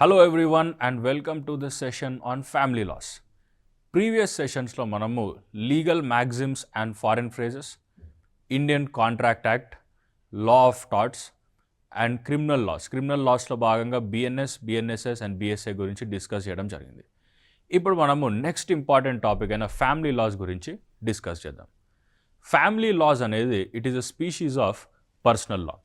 Hello everyone and welcome to this session on family laws. Previous sessions lo manamu legal maxims and foreign phrases, Indian Contract Act, law of torts and criminal laws. Criminal laws lo bhaganga BNS, BNSS and BSA gurinchi discuss cheyadam jarigindi. ఇప్పుడు మనము next important topic అయిన family laws గురించి discuss చేద్దాం. Family laws అనేది it is a species of personal law.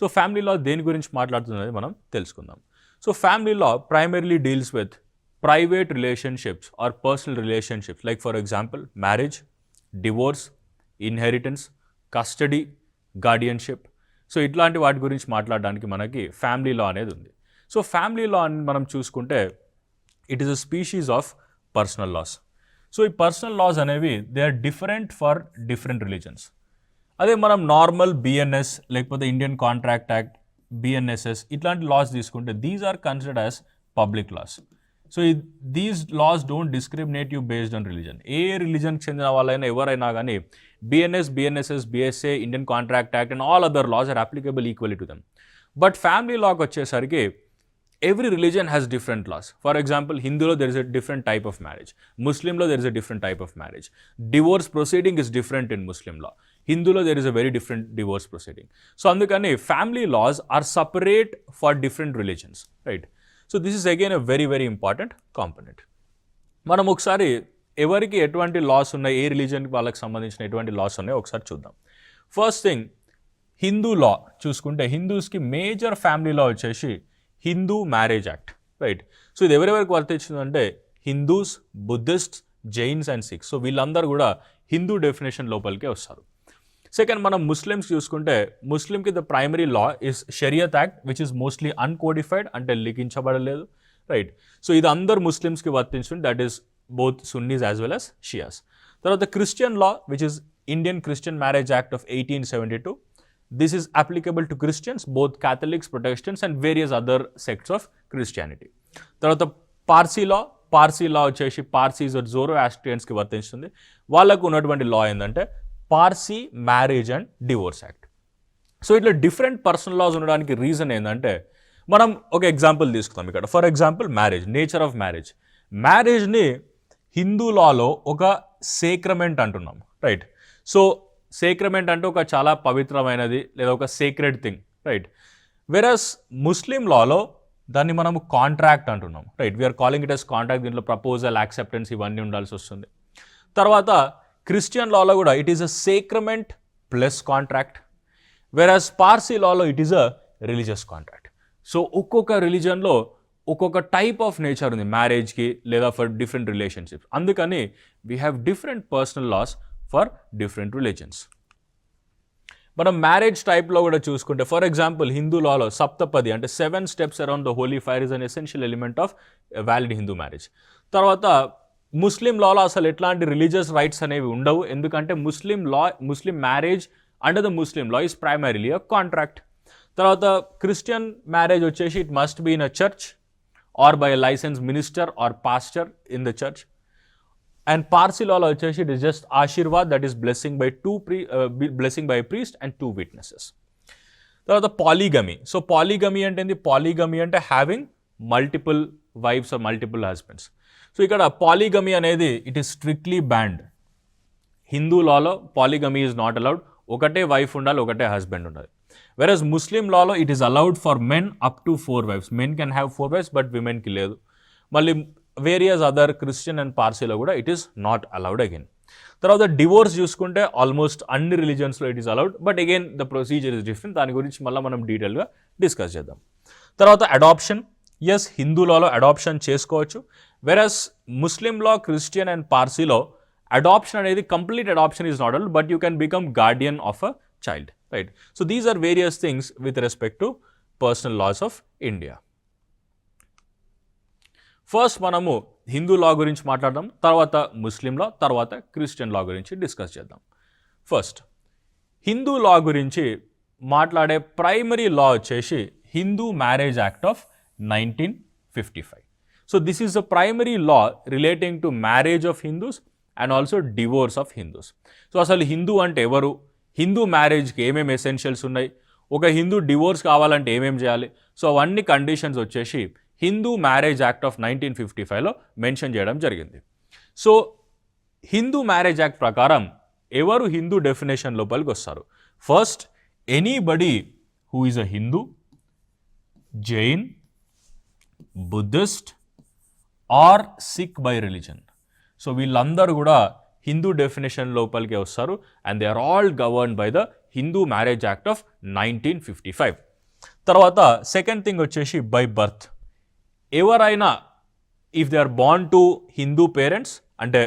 So family law దేని గురించి మాట్లాడుతున్నది మనం తెలుసుకుందాం. So family law primarily deals with private relationships or personal relationships like for example marriage, divorce, inheritance, custody, guardianship. So ఇట్లాంటి వాటి గురించి మాట్లాడడానికి మనకి ఫ్యామిలీ లా అనేది ఉంది. సో ఫ్యామిలీ లా అని మనం చూసుకుంటే it is a species of personal laws. So ఈ పర్సనల్ లాస్ అనేవి they are different for different religions. అదే మనం నార్మల్ బిఎన్ఎస్ లేకపోతే ఇండియన్ కాంట్రాక్ట్ యాక్ట్, బిఎన్ఎస్ఎస్ ఇట్లాంటి లాస్ తీసుకుంటే these are considered as public laws. So these laws don't discriminate you based on religion. ఏ రిలీజన్కి చెందిన వాళ్ళైనా ఎవరైనా కానీ BNS, BNSS, BSA, Indian contract act and all other laws are applicable equally to them. But family లాకి వచ్చేసరికి every religion has different laws. For example, Hindulo there is a different type of marriage. Muslimlo there is a different type of marriage. Divorce proceeding is different in Muslim law. Hindulo there is a very different divorce proceeding. So andukani family laws are separate for different religions, right? So this is again a very very important component. మనం ఒకసారి ఎవరికి ఎటువంటి loss ఉన్నాయి, ఏ రిలీజన్కి వాళ్ళకి సంబంధించిన ఎటువంటి loss ఉన్నాయో ఒకసారి చూద్దాం. ఫస్ట్ థింగ్ హిందూ లా చూసుకుంటే హిందూస్కి మేజర్ ఫ్యామిలీ లా వచ్చేసి Hindu marriage act, right? So ఇది ఎవరెవరికి వర్తించిందంటే Hindus, Buddhists, Jains and Sikhs. So వీళ్ళందరూ కూడా హిందూ డెఫినేషన్ లోపలికే వస్తారు. సెకండ్ మనం ముస్లిమ్స్ చూసుకుంటే ముస్లింకి the primary law is Shariat act which is mostly uncodified, అంటే లిఖించబడలేదు, రైట్? సో ఇది అందరు ముస్లిమ్స్కి వర్తించుంది, that is both Sunnis as well as Shias. తర్వాత Christian law which is Indian Christian marriage act of 1872. This is applicable to Christians, both Catholics, Protestants and various other sects of Christianity. తర్వాత పార్సీ లా వచ్చేసి Parsis జోరోఆస్ట్రియన్స్కి వర్తిస్తుంది. వాళ్ళకు ఉన్నటువంటి law ఏంటంటే Parsi marriage and divorce act. So ఇట్లా different personal laws ఉండడానికి reason ఏంటంటే మనం ఒక ఎగ్జాంపుల్ తీసుకుందాం ఇక్కడ. For example marriage, nature of marriage. మ్యారేజ్ని హిందూ లాలో ఒక సేక్రమెంట్ అంటున్నాం, రైట్? సో సేక్రమెంట్ అంటే ఒక చాలా పవిత్రమైనది లేదా ఒక sacred thing, right? Versus Muslim లాలో దాన్ని మనము కాంట్రాక్ట్ అంటున్నాం, right? We are calling it as contract. దీంట్లో ప్రపోజల్, యాక్సెప్టెన్స్ ఇవన్నీ ఉండాల్సి వస్తుంది. తర్వాత క్రిస్టియన్ లాలో కూడా it is a sacrament plus contract, versus Parsi లాలో it is a religious contract. So ఒక్కొక్క రిలీజన్లో ఒక్కొక్క టైప్ ఆఫ్ నేచర్ ఉంది మ్యారేజ్కి లేదా ఫర్ డిఫరెంట్ రిలేషన్షిప్స్. అందుకని we have different personal laws for different religions. మనం మ్యారేజ్ టైప్లో కూడా చూసుకుంటే ఫర్ ఎగ్జాంపుల్ హిందూ లాలో సప్తపది అంటే 7 steps around the holy fire is an essential element of valid Hindu marriage. తర్వాత ముస్లిం లాలో అసలు ఎట్లాంటి రిలీజియస్ రైట్స్ అనేవి ఉండవు, ఎందుకంటే Muslim marriage under the Muslim law is primarily a contract. తర్వాత క్రిస్టియన్ మ్యారేజ్ వచ్చేసి it must be in a church or by a license minister or pastor in the church. And Parsi లాలో వచ్చేసి it is just ashirvad, that is blessing by priest and 2 witnesses. తర్వాత polygamy. So polygamy అంటే ఏంది? Polygamy అంటే having multiple wives or multiple husbands. So ఇక్కడ polygamy అనేది it is strictly banned. Hindu లాలో polygamy is not allowed. ఒకటే వైఫ్ ఉండాలి, ఒకటే హస్బెండ్ ఉండాలి. వెరస్ ముస్లిం లాలో it is allowed for men up to 4 wives. Men can have 4 wives but విమెన్కి లేదు. మళ్ళీ వేరియస్ అదర్ క్రిస్టియన్ అండ్ పార్సీలో కూడా it is not allowed again. తర్వాత డివోర్స్ చూసుకుంటే ఆల్మోస్ట్ అన్ని రిలీజన్స్లో it is allowed, but again the procedure is different. దాని గురించి మళ్ళీ మనం డీటెయిల్గా డిస్కస్ చేద్దాం. తర్వాత అడాప్షన్. ఎస్, హిందూ లాలో అడాప్షన్ చేసుకోవచ్చు. Versus Muslim law, Christian and పార్సీలో అడాప్షన్ అనేది complete adoption is not allowed, but you can become guardian of a child, right? So these are various things with respect to personal laws of India. First మనము హిందూ లా గురించి మాట్లాడదాం, తర్వాత ముస్లిం లా, తర్వాత Christian లా గురించి discuss చేద్దాం. First Hindu లా గురించి మాట్లాడే ప్రైమరీ లా వచ్చేసి Hindu marriage act of 1955. So this is the primary law relating to marriage of Hindus and also divorce of Hindus. So అసలు హిందూ అంటే ఎవరు, హిందూ మ్యారేజ్కి ఏమేమి ఎసెన్షియల్స్ ఉన్నాయి, ఒక హిందూ డివోర్స్ కావాలంటే ఏమేమి చేయాలి, సో అవన్నీ కండిషన్స్ వచ్చేసి హిందూ మ్యారేజ్ యాక్ట్ ఆఫ్ 1955లో మెన్షన్ చేయడం జరిగింది. సో హిందూ మ్యారేజ్ యాక్ట్ ప్రకారం ఎవరు హిందూ డెఫినేషన్ లోపలికి వస్తారు? First, anybody who is a Hindu, Jain, Buddhist or Sikh by religion. So వీళ్ళందరూ కూడా హిందూ డెఫినేషన్ లోపలికి వస్తారు and they are all governed by the Hindu marriage act of 1955. తర్వాత సెకండ్ థింగ్ వచ్చేసి బై బర్త్. ఎవరైనా if they are born to Hindu parents, అంటే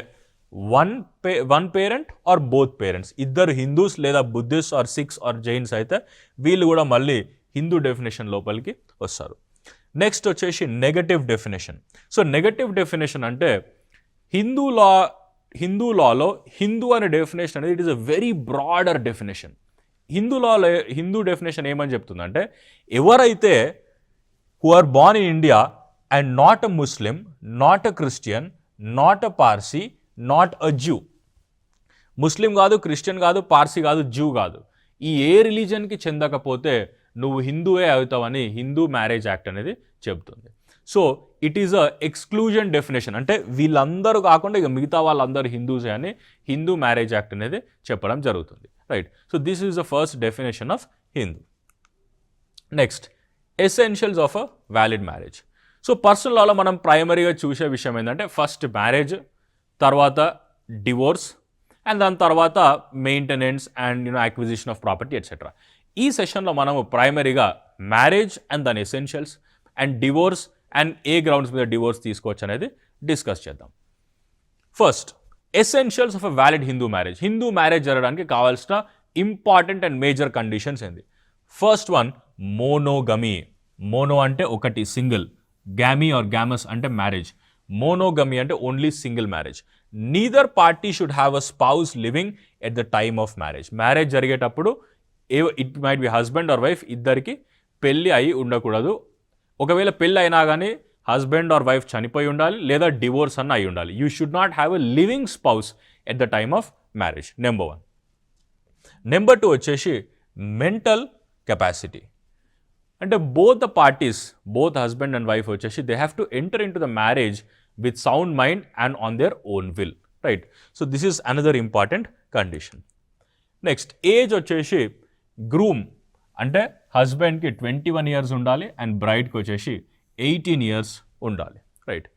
one parent or both parents, ఇద్దరు హిందూస్ లేదా Buddhist or Sikhs or Jains అయితే వీళ్ళు కూడా మళ్ళీ హిందూ డెఫినేషన్ లోపలికి వస్తారు. నెక్స్ట్ వచ్చేసి negative definition. So negative definition అంటే హిందూ లాలో హిందూ అనే డెఫినేషన్ అనేది it is a very broader definition. Hindu definition ఏమని చెప్తుందంటే ఎవరైతే who are born in India and not a Muslim, not a Christian, not a Parsi, not a Jew, Muslim కాదు, Christian కాదు, పార్సీ కాదు, జ్యూ కాదు, ఈ ఏ రిలీజన్కి చెందకపోతే నువ్వు హిందూవే అవుతావని హిందూ మ్యారేజ్ యాక్ట్ అనేది చెబుతుంది. So it is a exclusion definition, అంటే వీళ్ళందరూ కాకుండా ఇక మిగతా వాళ్ళందరూ హిందూసే అని హిందూ మ్యారేజ్ యాక్ట్ అనేది చెప్పడం జరుగుతుంది. Right. So this is the first definition of Hindu. Next, essentials of a valid marriage. So personal లాలో మనం ప్రైమరీగా చూసే విషయం ఏంటంటే ఫస్ట్ మ్యారేజ్, తర్వాత డివోర్స్ అండ్ దాని తర్వాత maintenance and acquisition of property etcetera. ఈ సెషన్లో మనము ప్రైమరీగా మ్యారేజ్ అండ్ దాని essentials and divorce and A grounds మీద డివోర్స్ తీసుకోవచ్చు అనేది డిస్కస్ చేద్దాం. First, essentials of a valid Hindu marriage. Hindu marriage జరగడానికి కావాల్సిన ఇంపార్టెంట్ అండ్ మేజర్ కండిషన్స్ ఏంది? First one, monogamy. మోనో అంటే ఒకటి, సింగిల్. గ్యామీ ఆర్ గ్యామస్ అంటే మ్యారేజ్. మోనోగమీ అంటే only single marriage. Neither party should have a spouse living at the time of marriage. Marriage జరిగేటప్పుడు it might be husband or wife, ఇద్దరికి పెళ్ళి అయి ఉండకూడదు. ఒకవేళ పెళ్ళి అయినా కానీ హస్బెండ్ ఆర్ వైఫ్ చనిపోయి ఉండాలి లేదా డివోర్స్ అన్న అయి ఉండాలి. You should not have a living spouse at the time of marriage. Number 1. Number 2 వచ్చేసి మెంటల్ కెపాసిటీ. అంటే both the parties, both husband and wife వచ్చేసి they have to enter in to the marriage with sound mind and on their own will. Right. So this is another important condition. Next, age వచ్చేసి groom అంటే హస్బెండ్కి 21 years ఉండాలి and బ్రైడ్కి వచ్చేసి 18 years ఉండాలి. Right.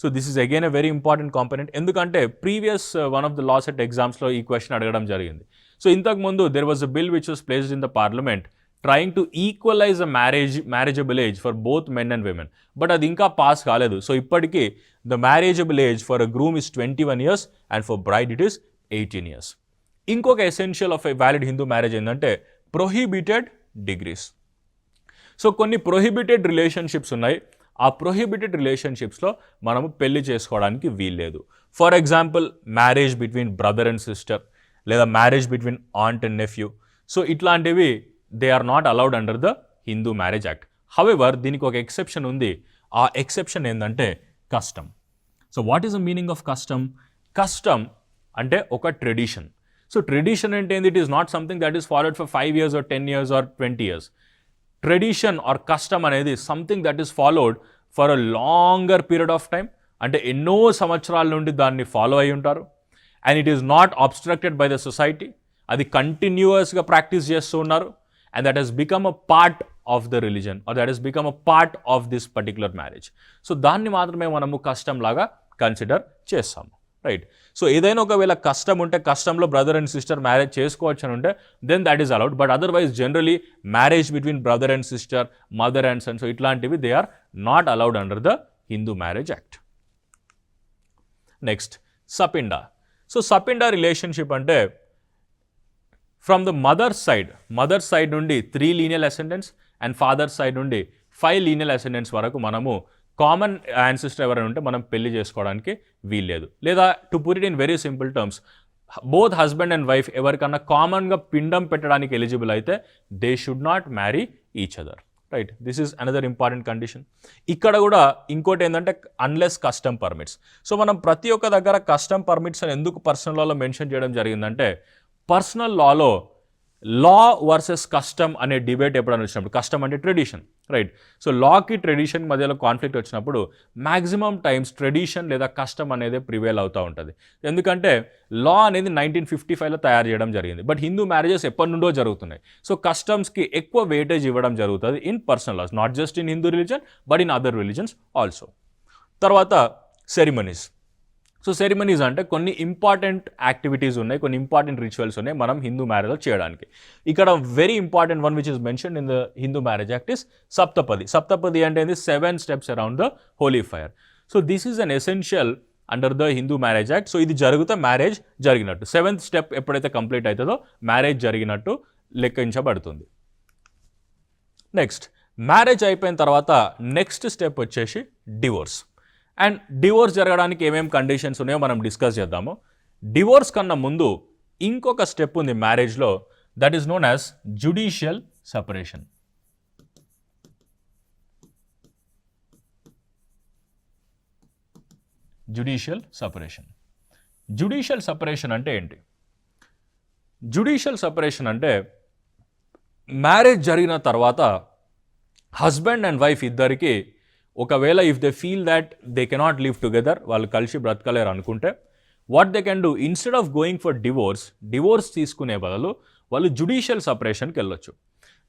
So this is again a very important component, ఎందుకంటే previous one of the law set ఎగ్జామ్స్లో ఈ question అడగడం జరిగింది. సో ఇంతకుముందు there was a bill which was placed in the parliament trying to equalize a marriageable age for both men and women. But అది ఇంకా pass కాలేదు. So ఇప్పటికీ the marriageable age for a groom is 21 years and for bride it is 18 years. ఇంకొక essential of a valid Hindu marriage ఏంటంటే prohibited degrees. So కొన్ని prohibited relationships ఉన్నాయి. ఆ prohibited రిలేషన్షిప్స్లో మనము పెళ్లి చేసుకోవడానికి వీల్లేదు. For example, marriage between brother and sister లేదా marriage between aunt and nephew. So ఇట్లాంటివి they are not allowed under the Hindu marriage act. However దీనికి ఒక ఎక్సెప్షన్ ఉంది. ఆ ఎక్సెప్షన్ ఏంటంటే custom. So what is the meaning of custom? Custom అంటే ఒక tradition. So tradition అంటే ఏంది? It is not something that is followed for 5 years or 10 years or 20 years. Tradition or custom అనేది something that is followed for a longer period of time. అంటే ఎన్నో సంవత్సరాల నుండి దాన్ని ఫాలో అయి ఉంటారు. And it is not obstructed by the society. అది కంటిన్యూయస్గా ప్రాక్టీస్ చేస్తూ ఉన్నారు. And that has become a part of the religion or that has become a part of this particular marriage. So దాన్ని మాత్రమే మనము కస్టమ్ లాగా కన్సిడర్ చేస్తాము. Right. So ఏదైనా ఒకవేళ కస్టమ్ ఉంటే, కస్టంలో బ్రదర్ అండ్ సిస్టర్ మ్యారేజ్ చేసుకోవచ్చు అని ఉంటే then that is allowed. But otherwise generally marriage between brother and sister, mother and son, so ఇట్లాంటివి they are not allowed under the Hindu marriage act. Next, sapinda. So sapinda relationship అంటే from the mother side నుండి 3 lineal ascendants and father side నుండి 5 lineal ascendants వరకు మనము common ancestor ఎవరైనా ఉంటే మనం పెళ్లి చేసుకోవడానికి వీల్లేదు. లేదా to put it in very simple terms, both husband and wife ఎవరికన్నా కామన్గా పిండం పెట్టడానికి ఎలిజిబుల్ అయితే they should not marry each other. Right. This is another important condition. ఇక్కడ కూడా ఇంకోటి ఏంటంటే అన్లెస్ కస్టమ్ పర్మిట్స్. సో మనం ప్రతి ఒక్క దగ్గర కస్టమ్ పర్మిట్స్ అని ఎందుకు పర్సనల్ లాలో మెన్షన్ చేయడం జరిగిందంటే పర్సనల్ లాలో లా వర్సెస్ కస్టమ్ అనే డిబేట్ ఎప్పుడైనా వచ్చినప్పుడు, కస్టమ్ అంటే ట్రెడిషన్, రైట్? సో లాకి ట్రెడిషన్ మధ్యలో కాన్ఫ్లిక్ట్ వచ్చినప్పుడు మ్యాక్సిమం టైమ్స్ ట్రెడిషన్ లేదా కస్టమ్ అనేది ప్రివేల్ అవుతూ ఉంటుంది. ఎందుకంటే లా అనేది 1955లో తయారు చేయడం జరిగింది, బట్ హిందూ మ్యారేజెస్ ఎప్పటి నుండో జరుగుతున్నాయి. సో కస్టమ్స్కి ఎక్కువ వెయిటేజ్ ఇవ్వడం జరుగుతుంది in personal laws, not just in Hindu religion but in other religions also. తర్వాత సెరిమనీస్. సో సెరిమనీస్ అంటే కొన్ని ఇంపార్టెంట్ యాక్టివిటీస్ ఉన్నాయి, కొన్ని ఇంపార్టెంట్ రిచువల్స్ ఉన్నాయి మనం హిందూ మ్యారేజ్లో చేయడానికి. ఇక్కడ very important one which is mention in the Hindu marriage act is saptapadi. Saptapadi అంటే 7 steps around the holy fire. So this is an essential under the Hindu marriage act. So ఇది జరిగితే మ్యారేజ్ జరిగినట్టు. 7th step ఎప్పుడైతే కంప్లీట్ అవుతుందో మ్యారేజ్ జరిగినట్టు లెక్కించబడుతుంది. Next, marriage అయిపోయిన తర్వాత నెక్స్ట్ స్టెప్ వచ్చేసి డివోర్స్. అండ్ డివోర్స్ జరగడానికి ఏమేమి కండిషన్స్ ఉన్నాయో మనం డిస్కస్ చేద్దాము. డివోర్స్ కన్నా ముందు ఇంకొక స్టెప్ ఉంది మ్యారేజ్లో, that is known as judicial separation. Judicial separation. Judicial separation అంటే ఏంటి? జ్యుడిషియల్ సపరేషన్ అంటే మ్యారేజ్ జరిగిన తర్వాత హస్బెండ్ అండ్ వైఫ్ ఇద్దరికి ఒకవేళ if they feel that they cannot live together, వాళ్ళు కలిసి బ్రతకలేరు అనుకుంటే, what they can do, instead of going for divorce తీసుకునే బదులు వాళ్ళు జ్యుడిషియల్ సపరేషన్కి వెళ్ళొచ్చు.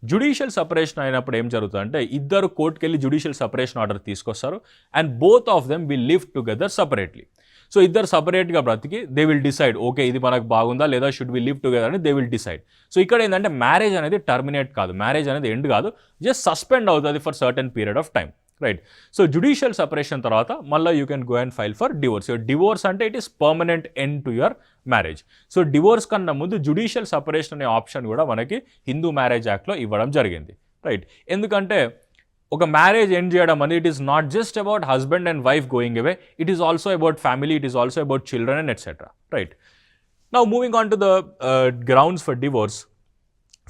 జ్యుడిషియల్ సపరేషన్ అయినప్పుడు ఏం జరుగుతుందంటే ఇద్దరు కోర్టుకి వెళ్ళి జ్యుడిషియల్ సపరేషన్ ఆర్డర్ తీసుకొస్తారు and both of them will live together separately. So ఇద్దరు సపరేట్గా బ్రతికి దే విల్ డిసైడ్, ఓకే ఇది మనకు బాగుందా లేదా షుడ్ వి లివ్ టుగెదర్ అని దే విల్ డిసైడ్. సో ఇక్కడ ఏంటంటే మ్యారేజ్ అనేది టర్మినేట్ కాదు, మ్యారేజ్ అనేది ఎండ్ కాదు, జస్ట్ సస్పెండ్ అవుతుంది for certain period of time, right? So judicial separation తర్వాత మళ్ళీ you can go and file for divorce. Divorce అంటే it is permanent end to your marriage. So divorce కన్నా ముందు judicial separation అనే option కూడా మనకి Hindu marriage యాక్ట్లో ఇవ్వడం జరిగింది, రైట్? ఎందుకంటే ఒక మ్యారేజ్ ఎండ్ చేయడం అనేది it is not just about husband and wife going away, it is also about family, it is also about children and etcetera, right? Now moving on to the grounds for divorce.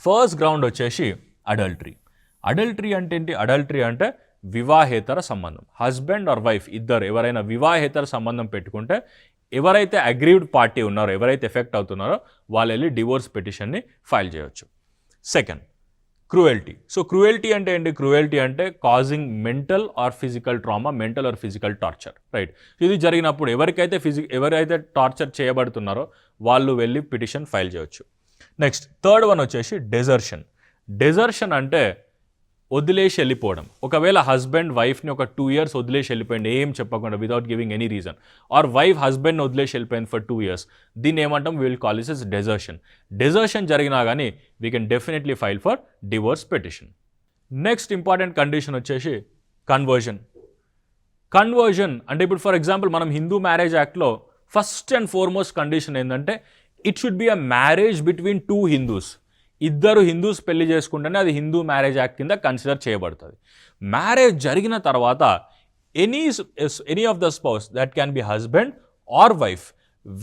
First ground వచ్చేసి adultery. Adultery అంటే ఏంటి? Adultery అంటే వివాహేతర సంబంధం. Husband or wife ఇద్దరు ఎవరైనా వివాహేతర సంబంధం పెట్టుకుంటే ఎవరైతే అగ్రీవ్డ్ పార్టీ ఉన్నారో, ఎవరైతే ఎఫెక్ట్ అవుతున్నారో వాళ్ళు వెళ్ళి డివోర్స్ పిటిషన్ని ఫైల్ చేయొచ్చు. Second, cruelty. సో క్రూయల్టీ అంటే ఏంటి? క్రూయల్టీ అంటే causing mental are physical trauma, mental are physical torture, right? ఇది జరిగినప్పుడు ఎవరైతే టార్చర్ చేయబడుతున్నారో వాళ్ళు వెళ్ళి పిటిషన్ ఫైల్ చేయొచ్చు. నెక్స్ట్, థర్డ్ వన్ వచ్చేసి డెజర్షన్. డెజర్షన్ అంటే వదిలేసి వెళ్ళిపోవడం. ఒకవేళ హస్బెండ్ వైఫ్ని ఒక 2 years వదిలేసి వెళ్ళిపోయింది ఏం చెప్పకుండా, without giving any reason, or wife హస్బెండ్ని వదిలేసి వెళ్ళిపోయింది ఫర్ 2 years, దీన్ని ఏమంటాం? We will call this is desertion. Desertion జరిగినా కానీ we can definitely file for divorce petition. Next important condition వచ్చేసి కన్వర్జన్. కన్వర్జన్ అంటే ఇప్పుడు ఫర్ ఎగ్జాంపుల్ మనం హిందూ మ్యారేజ్ యాక్ట్లో ఫస్ట్ అండ్ ఫార్మోస్ట్ కండిషన్ ఏంటంటే it should be a marriage between 2 Hindus. ఇద్దరు హిందూస్ పెళ్లి చేసుకుంటేనే అది హిందూ మ్యారేజ్ యాక్ట్ కింద కన్సిడర్ చేయబడుతుంది. మ్యారేజ్ జరిగిన తర్వాత any of the spouse that can be husband or wife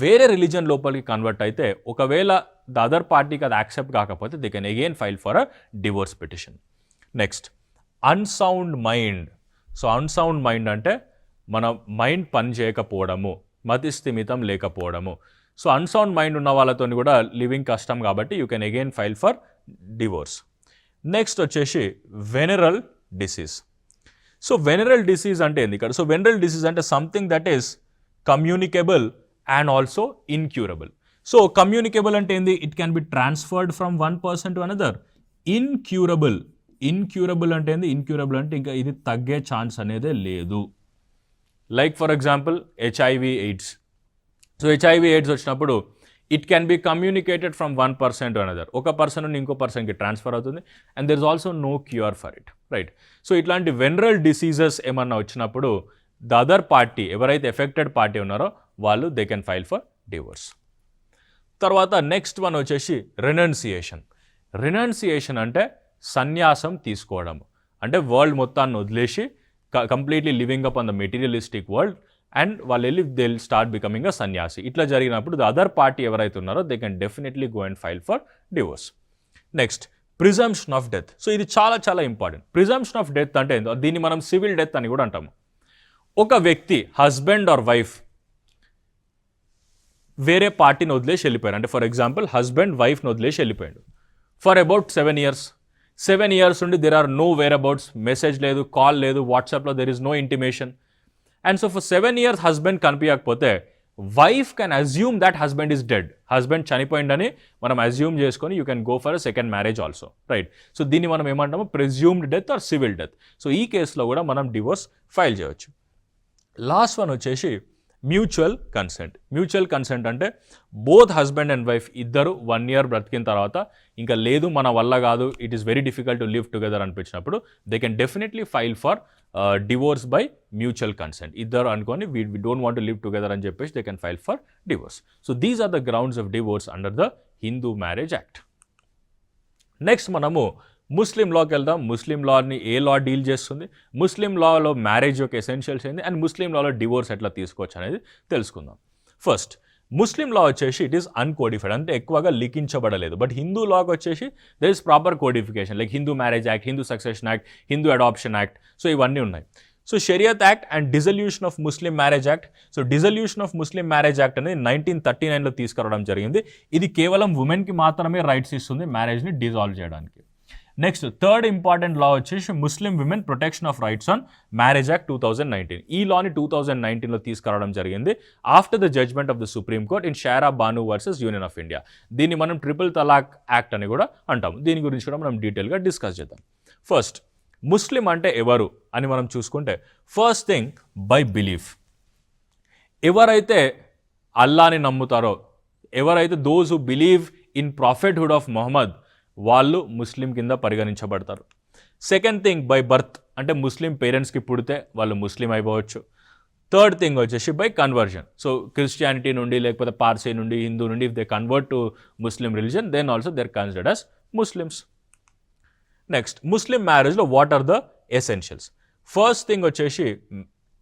వేరే రిలీజన్ లోపలికి కన్వర్ట్ అయితే, ఒకవేళ ద అదర్ పార్టీకి అది యాక్సెప్ట్ కాకపోతే they can again file for a divorce petition. Next, unsound mind. So unsound mind అంటే మన మైండ్ పని చేయకపోవడము, మతి స్థిమితం లేకపోవడము. సో అన్సౌండ్ మైండ్ ఉన్న వాళ్ళతో కూడా లివింగ్ కష్టం కాబట్టి you can again file for divorce. Next వచ్చేసి venereal disease. So venereal disease అంటే ఏంది ఇక్కడ? సో వెనరల్ డిసీజ్ అంటే something that is communicable and also incurable. So communicable అంటే ఏంది? It can be transferred from one person to another. Incurable అంటే ఏంది? Incurable అంటే ఇంకా ఇది తగ్గే ఛాన్స్ అనేదే లేదు. Like for example HIV AIDS. So HIV AIDS వచ్చినప్పుడు it can be communicated from one person to another. ఒక పర్సన్ నుండి ఇంకో పర్సన్కి ట్రాన్స్ఫర్ అవుతుంది and there is also no cure for it, right? So ఇట్లాంటి వెనరల్ డిసీజెస్ ఏమన్నా వచ్చినప్పుడు the other party, ఎవరైతే ఎఫెక్టెడ్ పార్టీ ఉన్నారో వాళ్ళు they can file for divorce. తర్వాత నెక్స్ట్ వన్ వచ్చేసి రెనౌన్సియేషన్. రెనౌన్సియేషన్ అంటే సన్యాసం తీసుకోవడం. అంటే వరల్డ్ మొత్తాన్ని వదిలేసి completely living up on the materialistic world and వాళ్ళు వెళ్ళి they will start becoming a సన్యాసి. ఇట్లా జరిగినప్పుడు ద అదర్ పార్టీ ఎవరైతే ఉన్నారో they can definitely go and file for divorce. Next, presumption of death. So ఇది చాలా చాలా ఇంపార్టెంట్. ప్రిజంప్షన్ ఆఫ్ డెత్ అంటే ఏందో, దీన్ని మనం సివిల్ డెత్ అని కూడా అంటాము. ఒక వ్యక్తి హస్బెండ్ ఆర్ వైఫ్ వేరే పార్టీని వదిలేసి వెళ్ళిపోయారు. అంటే ఫర్ ఎగ్జాంపుల్ హస్బెండ్ వైఫ్ని వదిలేసి వెళ్ళిపోయాడు. For about 7 years. 7 years నుండి there are no whereabouts, message లేదు, కాల్ లేదు, వాట్సాప్లో there is no intimation. And so for 7 years husband కనిపించకపోతే wife can assume that husband is dead. Husband చనిపోయిందని మనం అజ్యూమ్ చేసుకొని you can go for a second marriage also, right? So దీన్ని మనం ఏమంటాము, presumed death or civil death. So ఈ కేసులో కూడా మనం డివోర్స్ ఫైల్ చేయవచ్చు. లాస్ట్ వన్ వచ్చేసి మ్యూచువల్ కన్సెంట్. మ్యూచువల్ కన్సెంట్ అంటే బోత్ హస్బెండ్ అండ్ వైఫ్ ఇద్దరు 1 year బ్రతికిన తర్వాత ఇంకా లేదు మన వల్ల కాదు, it is very difficult to live together అనిపించినప్పుడు they can definitely file for divorce by mutual consent. ఇద్దరు అనుకొని we don't want to live together అని చెప్పేసి they can file for divorce. So these are the grounds of divorce under the Hindu marriage act. Next మనము Muslim లాకి వెళ్దాం. ముస్లిం లాని ఏ లా deal చేస్తుంది, ముస్లిం లాలో marriage యొక్క essentials ఏంది, and Muslim లాలో డివోర్స్ ఎట్లా తీసుకోవచ్చు అనేది తెలుసుకుందాం. ఫస్ట్ ముస్లిం లా వచ్చేసి ఇట్ ఈస్ అన్కోడిఫైడ్, అంటే ఎక్కువగా లిఖించబడలేదు. బట్ హిందూ లాకి వచ్చేసి there is proper codification, like Hindu marriage act, Hindu succession act, Hindu adoption act. So ఇవన్నీ ఉన్నాయి. So Shariat act and dissolution of Muslim marriage act. So dissolution of Muslim marriage act అనేది 1939లో తీసుకురావడం జరిగింది. ఇది కేవలం ఉమెన్కి మాత్రమే రైట్స్ ఇస్తుంది మ్యారేజ్ని డిజాల్వ్ చేయడానికి. నెక్స్ట్ థర్డ్ ఇంపార్టెంట్ లా వచ్చేసి Muslim women protection of rights on marriage act 2019. ఈ లాని 2019లో తీసుకురావడం జరిగింది after the judgment of the supreme court in Shayara Bano versus union of India. దీన్ని మనం ట్రిపుల్ తలాక్ యాక్ట్ అని కూడా అంటాము. దీని గురించి కూడా మనం డీటెయిల్గా డిస్కస్ చేద్దాం. ఫస్ట్ ముస్లిం అంటే ఎవరు అని మనం చూసుకుంటే, ఫస్ట్ థింగ్ బై బిలీఫ్. ఎవరైతే అల్లాని నమ్ముతారో, ఎవరైతే those who believe in prophethood of Muhammad, వాళ్ళు ముస్లిం కింద పరిగణించబడతారు. సెకండ్ థింగ్ బై బర్త్, అంటే ముస్లిం పేరెంట్స్కి పుడితే వాళ్ళు ముస్లిం అయిపోవచ్చు. థర్డ్ థింగ్ వచ్చేసి బై కన్వర్జన్. సో క్రిస్టియానిటీ నుండి లేకపోతే పార్సీ నుండి హిందూ నుండి if they convert to Muslim religion then also they are considered as Muslims. Next Muslim మ్యారేజ్లో what are the essentials. First thing వచ్చేసి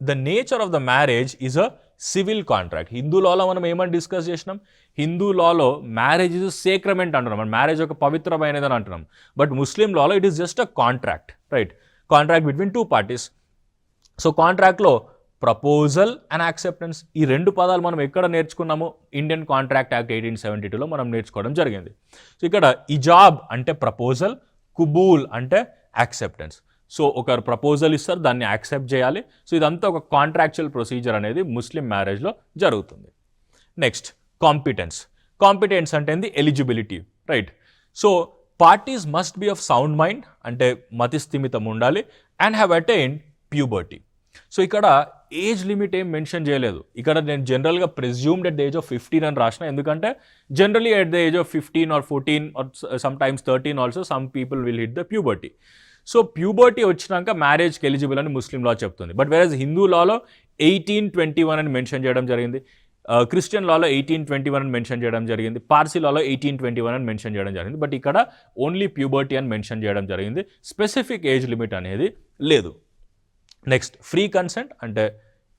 the nature of the marriage is a civil contract. Hindu లాలో మనం ఏమని discuss చేసినాం, హిందూ లాలో marriage is సేక్రమెంట్ అంటున్నాం, మన marriage ఒక పవిత్రమైనదని అంటున్నాం. But Muslim లాలో it is just a contract, right? Contract between 2 parties. So కాంట్రాక్ట్లో ప్రపోజల్ అండ్ యాక్సెప్టెన్స్, ఈ 2 పదాలు మనం ఎక్కడ నేర్చుకున్నాము, ఇండియన్ కాంట్రాక్ట్ యాక్ట్ 1872లో మనం నేర్చుకోవడం జరిగింది. సో ఇక్కడ ఇజాబ్ అంటే ప్రపోజల్, కుబూల్ అంటే యాక్సెప్టెన్స్. సో ఒకరు ప్రపోజల్ ఇస్తారు, దాన్ని యాక్సెప్ట్ చేయాలి. సో ఇదంతా ఒక కాంట్రాక్చువల్ ప్రొసీజర్ అనేది ముస్లిం మ్యారేజ్లో జరుగుతుంది. Next competence. కాంపిటెన్స్ అంటే ఏంది, eligibility, right? So parties must B of sound mind, అంటే మతిస్థిమితం ఉండాలి, and have attained puberty. So ఇక్కడ ఏజ్ లిమిట్ ఏం మెన్షన్ చేయలేదు. ఇక్కడ నేను జనరల్గా presumed at the age of 15 అని రాసిన, ఎందుకంటే generally at the age of 15 or 14 or sometimes 13 also some people will hit the puberty. So puberty వచ్చినాక మ్యారేజ్కి ఎలిజిబుల్ అని ముస్లిం లా చెప్తుంది. బట్ వేరేజ్ హిందూ లాలో 1821 అని మెన్షన్ చేయడం జరిగింది, క్రిస్టియన్ లాలో 1821 అని మెన్షన్ చేయడం జరిగింది, పార్సీ లాలో 1821 అని మెన్షన్ చేయడం జరిగింది. బట్ ఇక్కడ ఓన్లీ ప్యూబర్టీ అని మెన్షన్ చేయడం జరిగింది, స్పెసిఫిక్ ఏజ్ లిమిట్ అనేది లేదు. నెక్స్ట్ ఫ్రీ కన్సెంట్, అంటే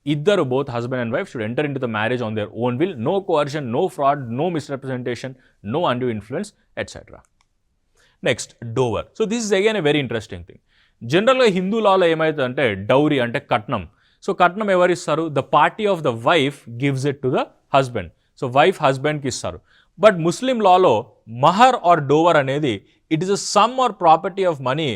ఇద్దరు both husband and wife should enter in to the marriage on their own will, no coercion, no fraud, no misrepresentation, no undue influence etcetera. Next dower. So this is again a very interesting thing. జనరల్గా హిందూ లాలో ఏమవుతుందంటే dowry అంటే కట్నం. So కట్నం ఎవరు ఇస్తారు, the party of the wife gives it to the husband. So wife హస్బెండ్కి ఇస్తారు. But Muslim లాలో మహర్ ఆర్ డోవర్ అనేది it is a sum or property of money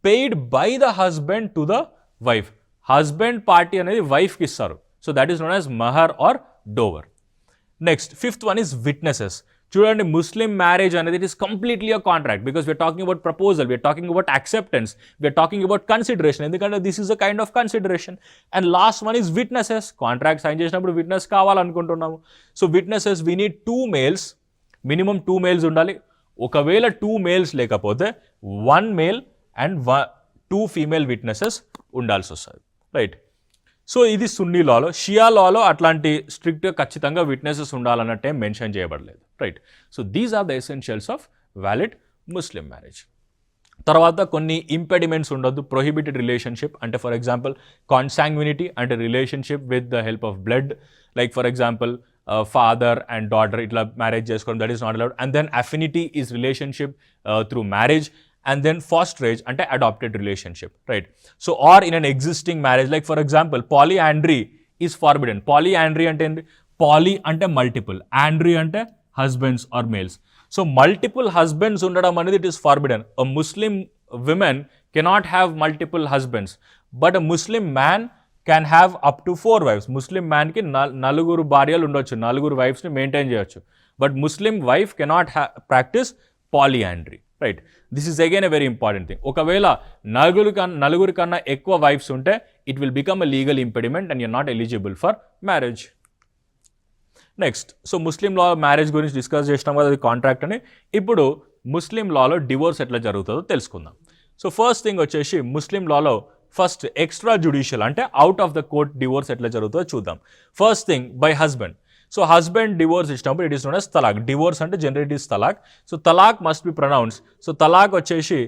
paid by the husband to the wife. Husband party అనేది వైఫ్కి ఇస్తారు. So that is known as మహర్ or dower. Next fifth one is witnesses. చూడండి, Muslim marriage అనేది it is completely a contract, because we are talking about proposal, we are talking about acceptance, we are talking about consideration, ఎందుకంటే this is a kind of consideration. And last one is witnesses. Contract sign చేసినప్పుడు witness కావాలనుకుంటున్నాము. So witnesses we need 2 males, minimum 2 males ఉండాలి. ఒకవేళ 2 males లేకపోతే 1 male and 2 female witnesses ఉండాల్సి వస్తుంది, right? So ఇది సున్నీ లాలో. షియా లాలో అట్లాంటి స్ట్రిక్ట్గా ఖచ్చితంగా విట్నెసెస్ ఉండాలన్నట్టు ఏం మెన్షన్ చేయబడలేదు, right? So these are the essentials of valid Muslim marriage. తర్వాత కొన్ని ఇంపెడిమెంట్స్ ఉండొద్దు. ప్రొహిబిటెడ్ రిలేషన్షిప్ అంటే ఫర్ ఎగ్జాంపుల్ కాన్సాంగ్వినిటీ, అంటే relationship with the help of blood, like for example father and daughter ఇట్లా మ్యారేజ్ చేసుకోవడం, that is not allowed. And then affinity is relationship through marriage. And then fosterage అంటే adopted relationship, right? So or in an existing marriage, like for example polyandry is forbidden. Polyandry అంటే ఏంటి? Poly అంటే multiple, andry అంటే husbands or males. So multiple husbands ఉండడం అనేది it is forbidden. A Muslim women cannot have multiple husbands, but a Muslim man can have up to 4 wives. Muslim మ్యాన్కి నలుగురు భార్యలు ఉండొచ్చు, నలుగురు వైఫ్స్ని మెయింటైన్ చేయొచ్చు. But Muslim wife cannot practice polyandry, right? This is again a very important thing. ఒకవేళ నలుగురి కన్నా ఎక్కువ వైఫ్స్ ఉంటే it will become a legal impediment and you're not eligible for marriage. Next, so Muslim law marriage గురించి discuss చేసినాం కదా, అది contract అని. ఇప్పుడు ముస్లిం లాలో డివోర్స్ ఎట్లా జరుగుతుందో తెలుసుకుందాం. సో ఫస్ట్ థింగ్ వచ్చేసి ముస్లిం లాలో ఫస్ట్ ఎక్స్ట్రా జ్యుడిషియల్ అంటే out of the court divorce ఎట్లా జరుగుతుందో చూద్దాం. First thing by husband. So husband divorce ఇచ్చినప్పుడు ఇట్ ఈస్ నోన్ as తలాక్. డివోర్స్ అంటే జనరల్ ఇట్ ఈస్ తలాక్. సో తలాక్ మస్ట్ బి ప్రొనౌన్స్. సో తలాక్ వచ్చేసి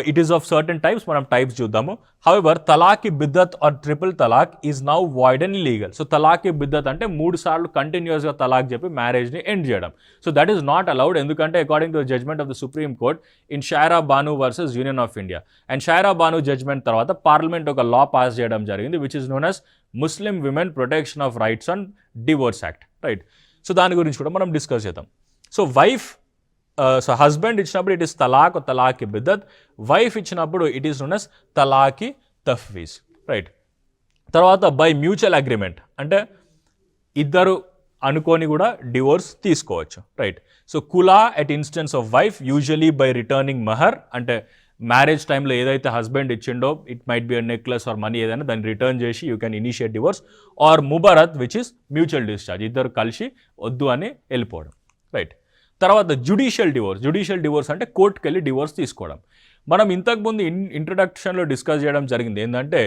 it is of certain types, మనం టైప్స్ చూద్దాము. హౌఎవర్ తలాక్-i బిద్దత్ ఆర్ ట్రిపుల్ తలాక్ is now void and illegal. So తలాక్-i బిద్దత్ అంటే 3 సార్లు కంటిన్యూస్గా తలాక్ చెప్పి మ్యారేజ్ని ఎండ్ చేయడం. So that is not allowed, ఎందుకంటే according to the judgment of the supreme court in Shayara Bano versus union of India. And Shayara Bano judgment తర్వాత పార్లమెంట్ ఒక లా పాస్ చేయడం జరిగింది which is known as Muslim women protection of rights and divorce act, right? So దాని గురించి కూడా మనం discuss చేద్దాం. So wife, so husband ఇచ్చినప్పుడు ఇట్ ఈస్ తలాక్, తలాక్-i బిద్దత్. వైఫ్ ఇచ్చినప్పుడు ఇట్ ఈస్ నోన్ as తలాక్-i తఫ్వీజ్, రైట్? తర్వాత బై మ్యూచువల్ అగ్రిమెంట్ అంటే ఇద్దరు అనుకొని కూడా డివోర్స్ తీసుకోవచ్చు, రైట్? సో కులా at instance of wife usually by returning మహర్, అంటే మ్యారేజ్ టైంలో ఏదైతే హస్బెండ్ ఇచ్చిండో it might be a necklace or money ఏదైనా దాన్ని రిటర్న్ చేసి you can initiate divorce. Or ముబరత్ విచ్ ఇస్ మ్యూచువల్ డిశ్చార్జ్, ఇద్దరు కలిసి వద్దు అని వెళ్ళిపోవడం, రైట్? తర్వాత జ్యుడిషియల్ డివోర్స్. జ్యుడిషియల్ డివోర్స్ అంటే కోర్టుకి వెళ్ళి డివోర్స్ తీసుకోవడం. మనం ఇంతకుముందు ఇంట్రడక్షన్లో డిస్కస్ చేయడం జరిగింది ఏంటంటే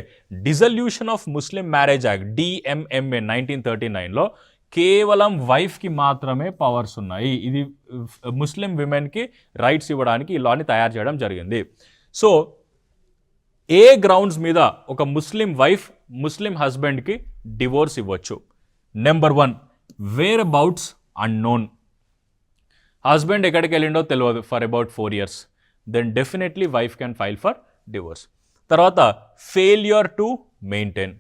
dissolution of Muslim marriage act DMMA 1939లో కేవలం వైఫ్కి మాత్రమే పవర్స్ ఉన్నాయి. ఇది ముస్లిం విమెన్కి రైట్స్ ఇవ్వడానికి ఈ లాని తయారు చేయడం జరిగింది. సో ఏ గ్రౌండ్స్ మీద ఒక ముస్లిం వైఫ్ ముస్లిం హస్బెండ్కి డివోర్స్ ఇవ్వచ్చు? Number 1, whereabouts unknown. Husband ఎక్కడికి వెళ్ళిండో తెలియదు for about 4 years, then definitely wife can file for divorce. తర్వాత ఫెయిల్యూర్ టు మెయింటైన్.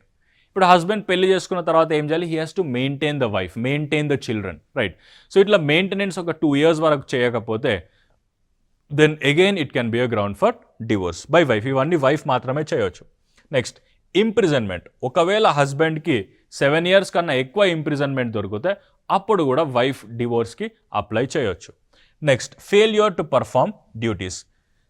ఇప్పుడు హస్బెండ్ పెళ్లి చేసుకున్న తర్వాత ఏం చేయాలి? He has to maintain the wife, maintain the children, right? So ఇట్లా మెయింటెనెన్స్ ఒక 2 years వరకు చేయకపోతే then again it can be a ground for divorce by wife. ఇవన్నీ వైఫ్ మాత్రమే చేయవచ్చు. Next imprisonment. ఒకవేళ హస్బెండ్కి 7 years కన్నా ఎక్కువ ఇంప్రిజన్మెంట్ దొరికితే అప్పుడు కూడా వైఫ్ డివోర్స్కి అప్లై చేయొచ్చు. Next failure to perform duties.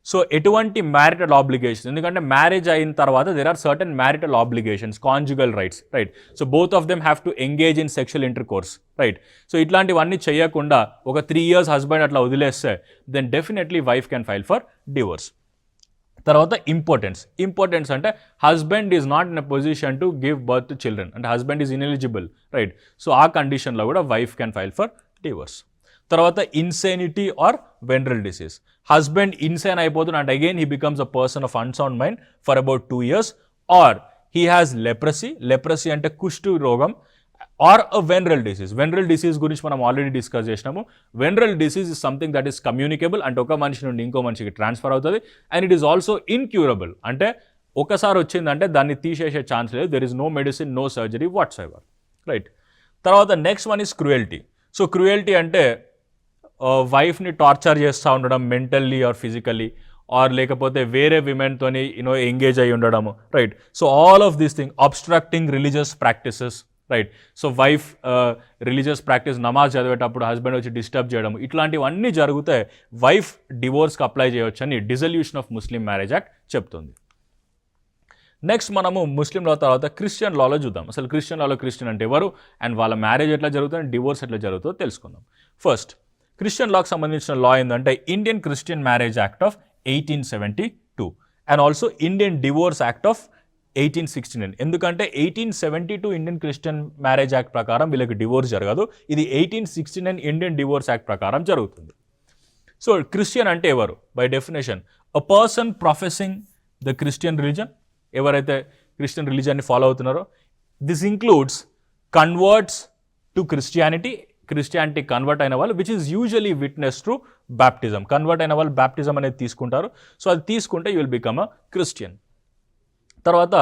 So ఎటువంటి మ్యారిటల్ ఆబ్లిగేషన్, ఎందుకంటే మ్యారేజ్ అయిన తర్వాత there are certain marital obligations, conjugal rights, right? So both of them have to engage in sexual intercourse, right? So ఇట్లాంటివన్నీ చేయకుండా ఒక 3 years husband అట్లా వదిలేస్తే then definitely wife can file for divorce. తర్వాత impotence అంటే husband is not in a position to give birth to children, అంటే husband is ineligible, right? So ఆ కండిషన్లో కూడా wife can file for divorce. తర్వాత insanity or venereal disease. Husband insane అయిపోతున్నా అంటే again he becomes a person of unsound mind for about 2 years. Or he has leprosy అంటే కుష్టు రోగం. Or a venereal disease. Venereal disease గురించి మనం already discuss చేసినాము. Venereal disease is something that is communicable, అంటే ఒక మనిషి నుండి ఇంకో మనిషికి ట్రాన్స్ఫర్ అవుతుంది. And it is also incurable, అంటే ఒకసారి వచ్చిందంటే దాన్ని తీసేసే ఛాన్స్ లేదు. There is no medicine, no surgery whatsoever, right? తర్వాత next one is cruelty. So cruelty అంటే వైఫ్ని టార్చర్ చేస్తూ ఉండడం మెంటల్లీ ఆర్ ఫిజికలీ, ఆర్ లేకపోతే వేరే విమెన్తోని ఎంగేజ్ అయ్యి ఉండడము, right? So all of these thing, obstructing religious practices, right? So wife religious practice నమాజ్ చదివేటప్పుడు హస్బెండ్ వచ్చి డిస్టర్బ్ చేయడం, ఇట్లాంటివన్నీ జరిగితే వైఫ్ డివోర్స్కి అప్లై చేయవచ్చు అని dissolution of Muslim marriage act చెప్తుంది. నెక్స్ట్ మనము ముస్లిం లా తర్వాత క్రిస్టియన్ లాలో చూద్దాం. అసలు క్రిస్టియన్ లాలో క్రిస్టియన్ అంటే ఎవరు అండ్ వాళ్ళ మ్యారేజ్ ఎట్లా జరుగుతుంది, డివోర్స్ ఎట్లా జరుగుతుందో తెలుసుకుందాం. ఫస్ట్ క్రిస్టియన్ లాకి సంబంధించిన లా ఏంటంటే Indian Christian marriage act of 1872 and also Indian divorce act of 1869. ఎందుకంటే 1872 ఇండియన్ క్రిస్టియన్ మ్యారేజ్ యాక్ట్ ప్రకారం వీళ్ళకి డివోర్స్ జరగదు, ఇది 1869 ఇండియన్ డివోర్స్ యాక్ట్ ప్రకారం జరుగుతుంది. సో క్రిస్టియన్ అంటే ఎవరు? By definition a person professing the Christian religion, ఎవరైతే క్రిస్టియన్ రిలీజన్ని ఫాలో అవుతున్నారో. This includes converts to Christianity convert అయిన వాళ్ళు, which is usually witness through baptism. Convert అయిన వాళ్ళు బ్యాప్టిజం అనేది తీసుకుంటారు. సో అది తీసుకుంటే you will become a Christian. తర్వాత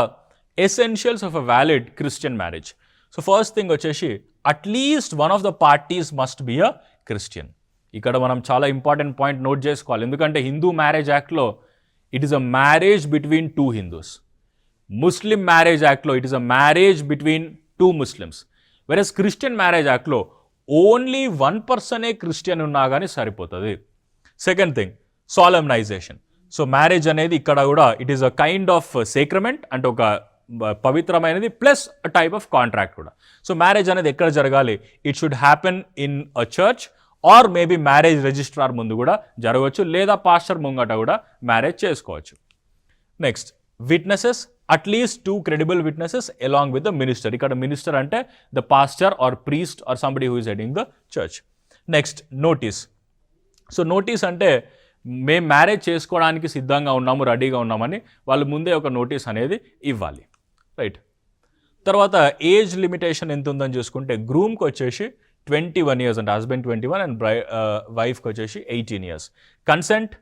essentials of a valid Christian marriage. So first thing వచ్చేసి at least one of the parties must be a Christian. ఇక్కడ మనం చాలా ఇంపార్టెంట్ పాయింట్ నోట్ చేసుకోవాలి, ఎందుకంటే హిందూ మ్యారేజ్ యాక్ట్లో it is a marriage between two Hindus. Muslim marriage యాక్ట్లో it is a marriage between two Muslims. Versus Christian marriage యాక్ట్లో only one పర్సనే Christian ఉన్నా కానీ సరిపోతుంది. Second thing, solemnization. So marriage అనేది ఇక్కడ కూడా it is a kind of sacrament, అంటే ఒక పవిత్రమైనది ప్లస్ టైప్ ఆఫ్ కాంట్రాక్ట్ కూడా. సో మ్యారేజ్ అనేది ఎక్కడ జరగాలి? It should happen in a church or maybe marriage registrar ముందు కూడా జరగవచ్చు, లేదా పాస్టర్ ముంగట కూడా మ్యారేజ్ చేసుకోవచ్చు. Next, witnesses, at least 2 credible witnesses along with the minister. ఇక్కడ మినిస్టర్ అంటే the pastor or priest or somebody who is heading the church. Next, notice. So notice అంటే మేము మ్యారేజ్ చేసుకోవడానికి సిద్ధంగా ఉన్నాము, రెడీగా ఉన్నామని వాళ్ళు ముందే ఒక నోటీస్ అనేది ఇవ్వాలి, రైట్. తర్వాత ఏజ్ లిమిటేషన్ ఎంత ఉందని చూసుకుంటే గ్రూమ్కి వచ్చేసి 21 years, అంటే హస్బెండ్ 21 అండ్ వైఫ్కి వచ్చేసి 18 years. కన్సెంట్,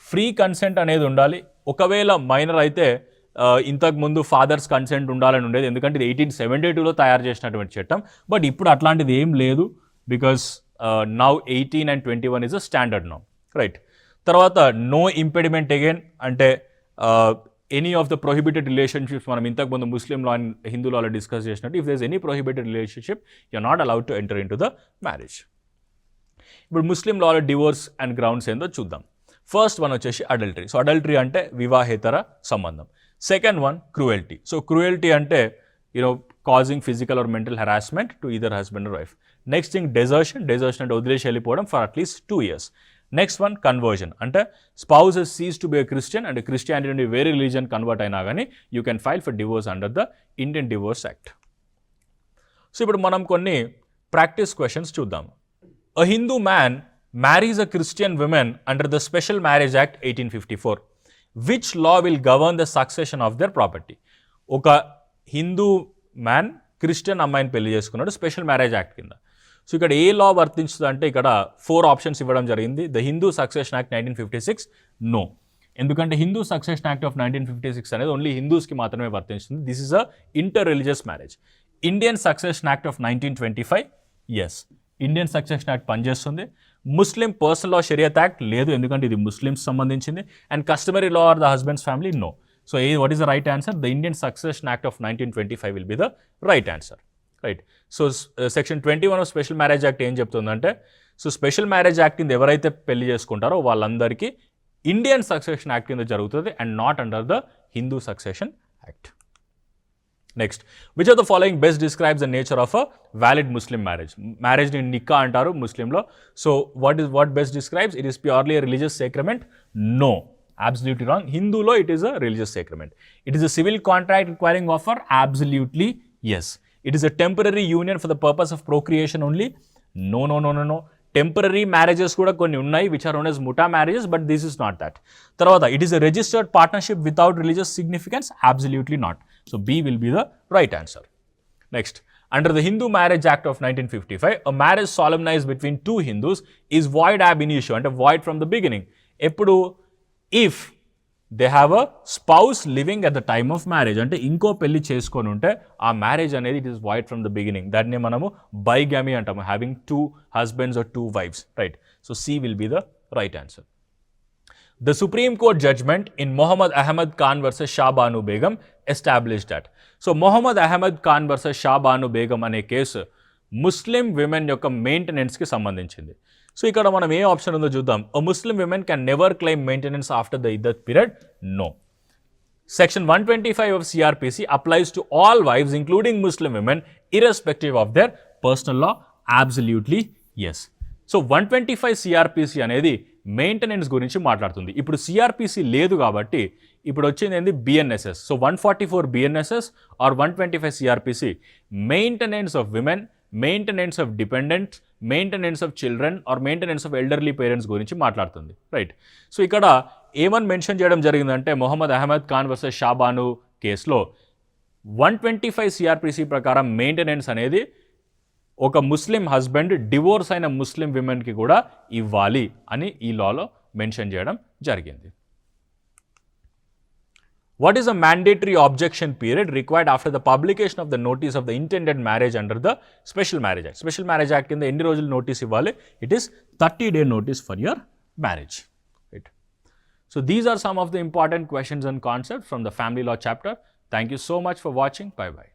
ఫ్రీ కన్సెంట్ అనేది ఉండాలి. ఒకవేళ మైనర్ అయితే ఇంతకుముందు ఫాదర్స్ కన్సెంట్ ఉండాలని ఉండేది, ఎందుకంటే ఇది 1872లో తయారు చేసినటువంటి చట్టం. బట్ ఇప్పుడు అట్లాంటిది ఏం లేదు, because now 18 and 21 is a standard now, right. తర్వాత నో ఇంపెడిమెంట్ అగైన్, అంటే any of the prohibited relationships మనం ఇంతకుముందు ముస్లిం లా అండ్ హిందూ లాలో డిస్కస్ చేసినట్టు, if there any prohibited relationship you are not allowed to enter in to the marriage. ఇప్పుడు Muslim లాలో divorce and grounds ఏందో చూద్దాం. First one వచ్చేసి అడల్టరీ. సో అడల్టరీ అంటే వివాహేతర సంబంధం. Second one cruelty. So cruelty అంటే causing physical or mental harassment to either husband or wife. Next thing desertion. Desertion అంటే వదిలేసి వెళ్ళిపోవడం for at least 2 years. Next one conversion, అంటే spouse has ceased to be a Christian and Christianity నుండి వేరే religion convert అయినా కానీ you can file for divorce under the Indian divorce act. So ఇప్పుడు మనం కొన్ని ప్రాక్టీస్ క్వశ్చన్స్ చూద్దాం. A Hindu man marries a Christian woman under the Special Marriage Act 1854. Which law will govern the succession of their property? ఒక Hindu man Christian అమ్మాయిని పెళ్లి చేసుకున్నాడు special marriage act కింద. So ఇక్కడ ఏ లా వర్తించుతుంది అంటే ఇక్కడ 4 ఆప్షన్స్ ఇవ్వడం జరిగింది. The Hindu succession act 1956 no, ఎందుకంటే హిందూ సక్సెషన్ యాక్ట్ ఆఫ్ 1956 అనేది ఓన్లీ హిందూస్కి మాత్రమే వర్తించుతుంది. This is a inter religious marriage. Indian succession act of 1925 yes, Indian succession act పనిచేస్తుంది. Muslim personal law Shariat act లేదు, ఎందుకంటే ఇది ముస్లిమ్స్ సంబంధించింది. And customary law or the husband's family no. So what is the right answer? The Indian succession act of 1925 will be the right answer, right. So section 21 of special marriage act ఏం చెప్తుందంటే, so special marriage act కింద ఎవరైతే పెళ్లి చేసుకుంటారో వాళ్ళందరికీ Indian succession act కింద జరుగుతుంది and not under the Hindu succession act. Next, which of the following best describes the nature of a valid Muslim marriage? మ్యారేజ్ని నిక్కా అంటారు ముస్లింలో. So what best describes? It is purely religious sacrament? No, absolutely wrong. హిందూలో it is a religious sacrament. It is a civil contract requiring offer? Absolutely yes. It is a temporary union for the purpose of procreation only? No no no no no. Temporary marriages కూడా కొన్ని ఉన్నాయి which are known as ముఠా marriages, but this is not that. తర్వాత it is a registered partnership without religious significance? Absolutely not. So B will be the right answer. Next, under the Hindu Marriage Act of 1955, a marriage solemnized between two Hindus is void ab initio, and void from the beginning. Eppudu if they have a spouse living at the time of marriage, ante inko pelli cheskoni unte aa marriage anedi it is void from the beginning. Danne manamu bigamy antamu, having 2 husbands or 2 wives, right? So C will be the right answer. The Supreme Court judgment in Muhammad Ahmad Khan versus Shah Banu Begum established that. So Muhammad Ahmad Khan versus Shah Banu Begum అనే case Muslim women యొక్క మెయింటెనెన్స్కి సంబంధించింది. So ఇక్కడ మనం ఏ option ఉందో చూద్దాం. A Muslim women can never claim maintenance after the iddat period? No. Section 125 of CRPC applies to all wives including Muslim women irrespective of their personal law? Absolutely yes. So 125 CRPC అనేది maintenance గురించి మాట్లాడుతుంది. ఇప్పుడు CRPC లేదు కాబట్టి ఇప్పుడు వచ్చింది ఏంది? BNSS. So 144 BNSS or 125 CRPC maintenance of women, maintenance of dependents, maintenance of children or maintenance of elderly parents గురించి మాట్లాడుతుంది, రైట్. సో ఇక్కడ ఏమని మెన్షన్ చేయడం జరిగిందంటే మొహమ్మద్ అహ్మద్ ఖాన్ వర్సెస్ షా బాను కేసులో 125 CRPC ప్రకారం మెయింటెనెన్స్ అనేది ఒక ముస్లిం హస్బెండ్ డివోర్స్ అయిన ముస్లిం విమెన్కి కూడా ఇవ్వాలి అని ఈ లాలో మెన్షన్ చేయడం జరిగింది. What is a mandatory objection period required after the publication of the notice of the intended marriage under the Special Marriage Act? Special Marriage Act కింద ఎన్ని రోజులు నోటీస్ ఇవ్వాలి? It is 30-day notice for your marriage. Right. So these are some of the important questions and concepts from the family law chapter. Thank you so much for watching. Bye bye.